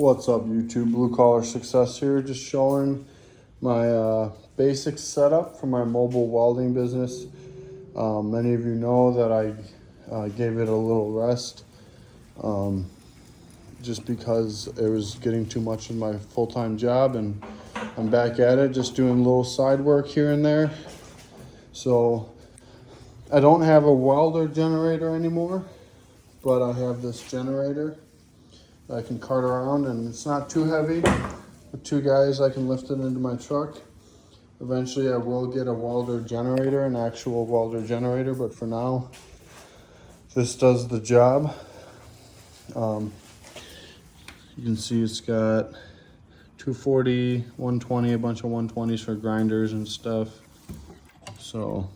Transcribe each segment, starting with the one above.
What's up, YouTube? Blue Collar Success here, just showing my basic setup for my mobile welding business. Many of you know that I gave it a little rest just because it was getting too much of my full-time job, and I'm back at it, just doing a little side work here and there. So I don't have a welder generator anymore, but I have this generator I can cart around, and it's not too heavy. With two guys, I can lift it into my truck. Eventually, I will get a welder generator, an actual welder generator, but for now, this does the job. You can see it's got 240, 120, a bunch of 120s for grinders and stuff. So,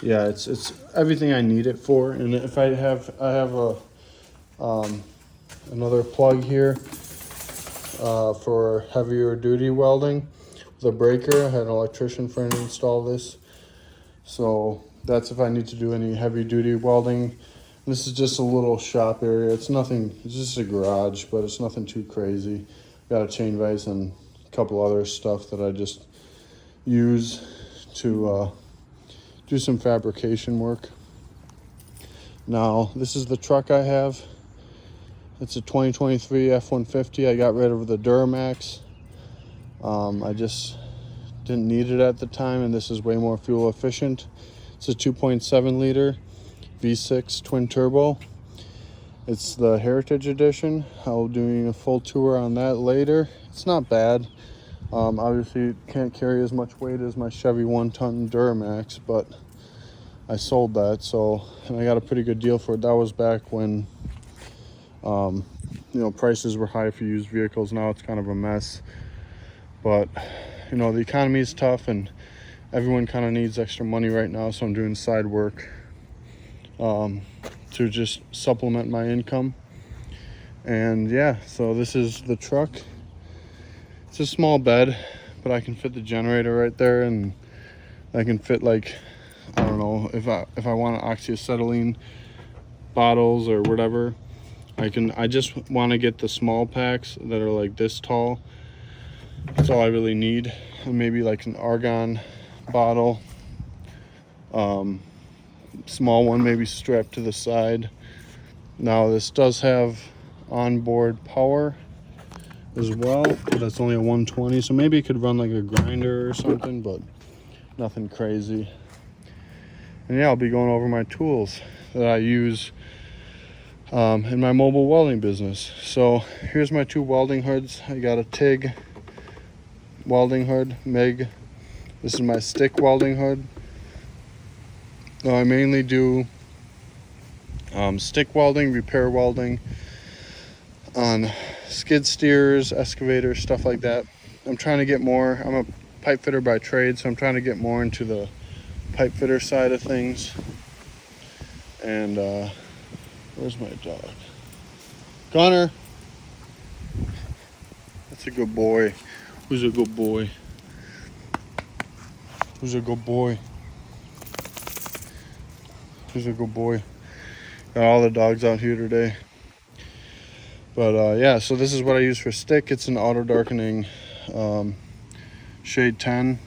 yeah, it's everything I need it for. And if I have a another plug here for heavier duty welding with a breaker. I had an electrician friend install this, so that's if I need to do any heavy duty welding. This is just a little shop area. It's nothing, it's just a garage, but it's nothing too crazy. Got a chain vise and a couple other stuff that I just use to do some fabrication work. Now, this is the truck I have. It's a 2023 F-150. I got rid of the Duramax. I just didn't need it at the time, and this is way more fuel efficient. It's a 2.7 liter V6 twin turbo. It's the Heritage Edition. I'll be doing a full tour on that later. It's not bad. Obviously, it can't carry as much weight as my Chevy 1-ton Duramax, but I sold that, and I got a pretty good deal for it. That was back when prices were high for used vehicles. Now it's kind of a mess, but the economy is tough and everyone kind of needs extra money right now, so I'm doing side work to just supplement my income. And yeah, so this is the truck. It's a small bed, but I can fit the generator right there, and I can fit, like, I don't know, if I want oxyacetylene bottles or whatever, I just want to get the small packs that are like this tall. That's all I really need. And maybe like an argon bottle, small one, maybe strapped to the side. Now this does have onboard power as well, but it's only a 120, so maybe it could run like a grinder or something, but nothing crazy. And yeah, I'll be going over my tools that I use in my mobile welding business. So here's my two welding hoods. I got a TIG welding hood, MIG. This is my stick welding hood. Now, I mainly do stick welding, repair welding on skid steers, excavators, stuff like that. I'm trying to get more. I'm a pipe fitter by trade, so I'm trying to get more into the pipe fitter side of things. And where's my dog? Connor. That's a good boy. Who's a good boy? Who's a good boy? Who's a good boy? Got all the dogs out here today. But yeah, so this is what I use for stick. It's an auto darkening shade 10.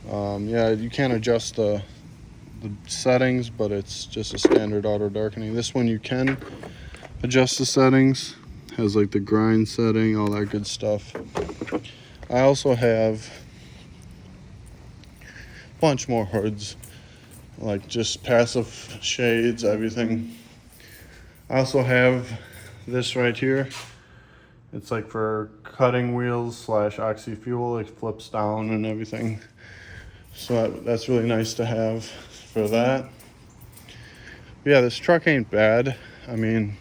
Yeah, you can't adjust the settings, but it's just a standard auto darkening. This one you can adjust the settings. Has like the grind setting, all that good stuff. I also have a bunch more hoods, like just passive shades, everything. I also have this right here. It's like for cutting wheels / oxy fuel. It flips down and everything, so that's really nice to have for that. Yeah, this truck ain't bad. I mean,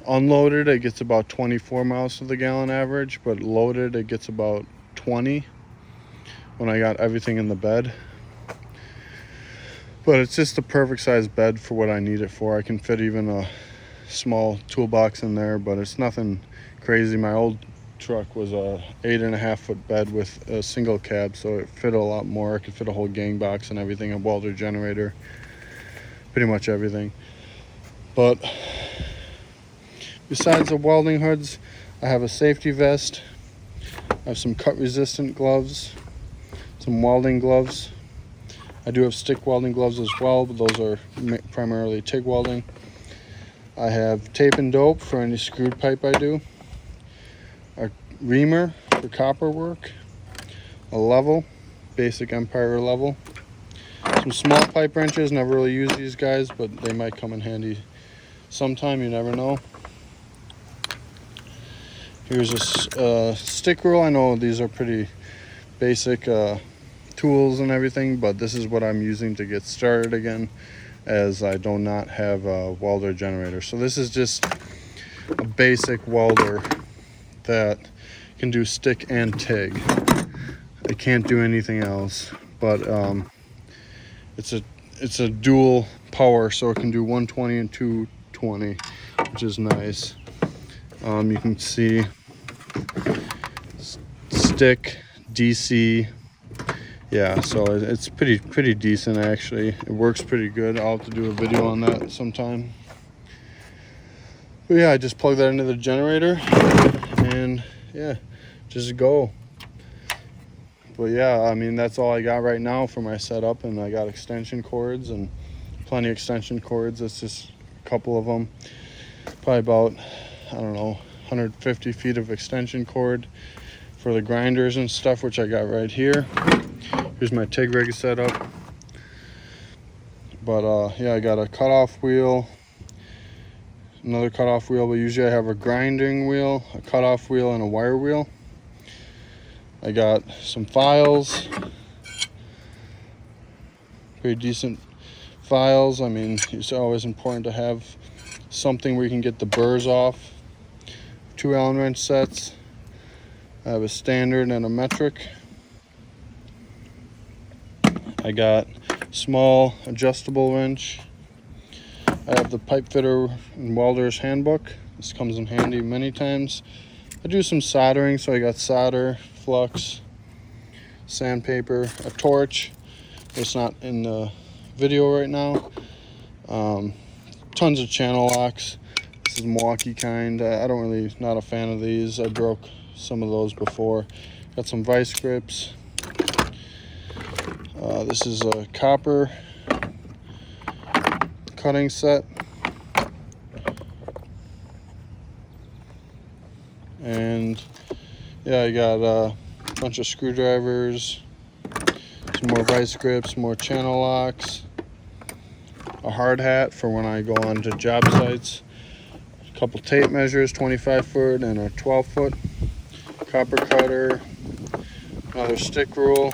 unloaded it gets about 24 miles to the gallon average, but loaded it gets about 20 when I got everything in the bed. But it's just the perfect size bed for what I need it for. I can fit even a small toolbox in there, but it's nothing crazy. My old truck was a 8.5 foot bed with a single cab, so it fit a lot more. I could fit a whole gang box and everything, a welder generator, pretty much everything. But besides the welding hoods, I have a safety vest. I have some cut resistant gloves, some welding gloves. I do have stick welding gloves as well, but those are primarily TIG welding. I have tape and dope for any screwed pipe I do, a reamer for copper work, a level, basic Empire level, some small pipe wrenches. Never really use these guys, but they might come in handy sometime, you never know. Here's a stick rule. I know these are pretty basic tools and everything, but this is what I'm using to get started again, as I do not have a welder generator. So this is just a basic welder that can do stick and TIG. It can't do anything else, but it's a dual power, so it can do 120 and 220, which is nice. You can see stick, DC. Yeah, so it's pretty decent actually. It works pretty good. I'll have to do a video on that sometime. But yeah, I just plug that into the generator and yeah, just go. But yeah, I mean, that's all I got right now for my setup, and I got extension cords and plenty of extension cords. It's just a couple of them, probably about, I don't know, 150 feet of extension cord for the grinders and stuff, which I got right here. Here's my TIG rig setup. But yeah, I got a cutoff wheel, another cutoff wheel, but usually I have a grinding wheel, a cutoff wheel, and a wire wheel. I got some files, pretty decent files. I mean, it's always important to have something where you can get the burrs off. 2 Allen wrench sets. I have a standard and a metric. I got small adjustable wrench. I have the pipe fitter and welder's handbook. This comes in handy many times. I do some soldering, so I got solder, flux, sandpaper, a torch. It's not in the video right now. Tons of channel locks. This is Milwaukee kind. I don't really, not a fan of these. I broke some of those before. Got some vice grips. This is a copper cutting set. And yeah, I got a bunch of screwdrivers, some more vice grips, more channel locks, a hard hat for when I go on to job sites, a couple tape measures, 25 foot and a 12 foot, copper cutter, another stick rule,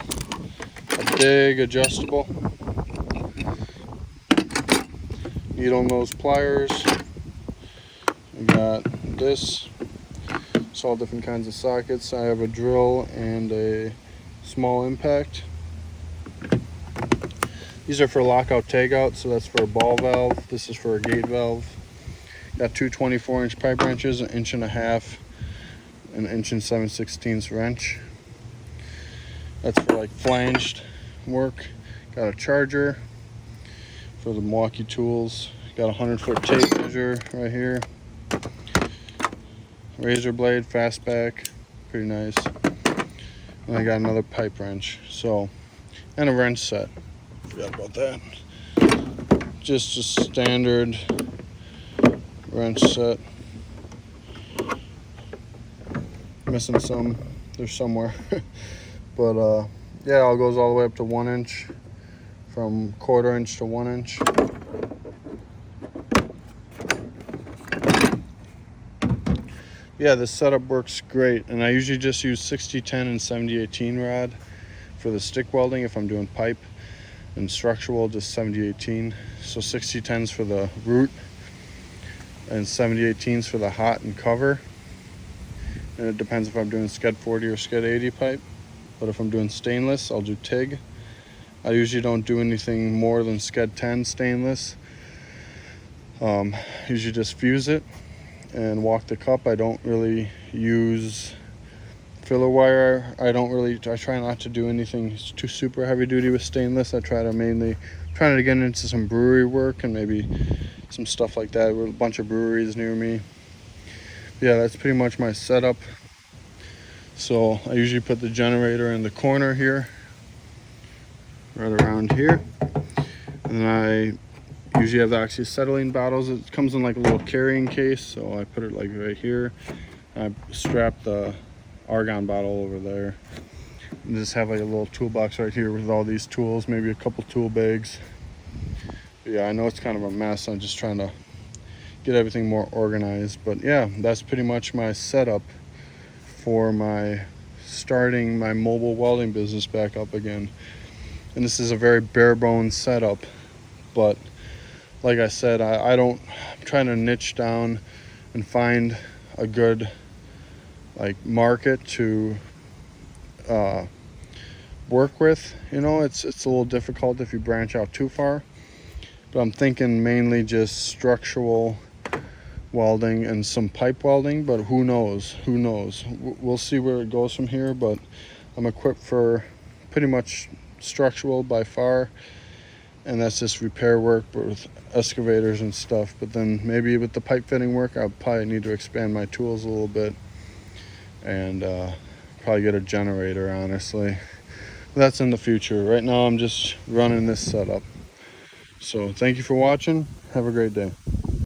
a dig adjustable, needle nose pliers. I got this. It's all different kinds of sockets. I have a drill and a small impact. These are for lockout tagout, so that's for a ball valve. This is for a gate valve. Got two 24-inch pipe wrenches, 1.5 inches, and 1 7/16 wrench. That's for like flanged work. Got a charger for the Milwaukee tools. Got a 100-foot tape measure right here. Razor blade, fastback, pretty nice. And I got another pipe wrench, so, and a wrench set. Forgot about that. Just a standard wrench set. Missing some, they're somewhere. But yeah, it all goes all the way up to 1 inch, from 1/4 inch to 1 inch. Yeah, this setup works great, and I usually just use 60-10 and 70-18 rod for the stick welding if I'm doing pipe, and structural just 70-18. So 60-10s for the root and 70-18s for the hot and cover. And it depends if I'm doing Sked 40 or Sked 80 pipe. But if I'm doing stainless, I'll do TIG. I usually don't do anything more than Sked 10 stainless. Usually just fuse it and walk the cup. I don't really use filler wire. I try not to do anything too super heavy duty with stainless. I try to mainly trying to get into some brewery work and maybe some stuff like that. We're a bunch of breweries near me. Yeah, that's pretty much my setup. So I usually put the generator in the corner here, right around here. And then I usually have the oxyacetylene bottles. It comes in like a little carrying case, so I put it like right here. I strap the argon bottle over there. And just have like a little toolbox right here with all these tools, maybe a couple tool bags. But yeah, I know it's kind of a mess. I'm just trying to get everything more organized. But yeah, that's pretty much my setup for my starting my mobile welding business back up again. And this is a very bare bones setup, but like I said, I'm trying to niche down and find a good like market to work with. You know, it's a little difficult if you branch out too far, but I'm thinking mainly just structural welding and some pipe welding, but who knows, we'll see where it goes from here. But I'm equipped for pretty much structural by far, and that's just repair work with excavators and stuff. But then maybe with the pipe fitting work, I'll probably need to expand my tools a little bit and probably get a generator, honestly. That's in the future. Right now I'm just running this setup. So thank you for watching. Have a great day.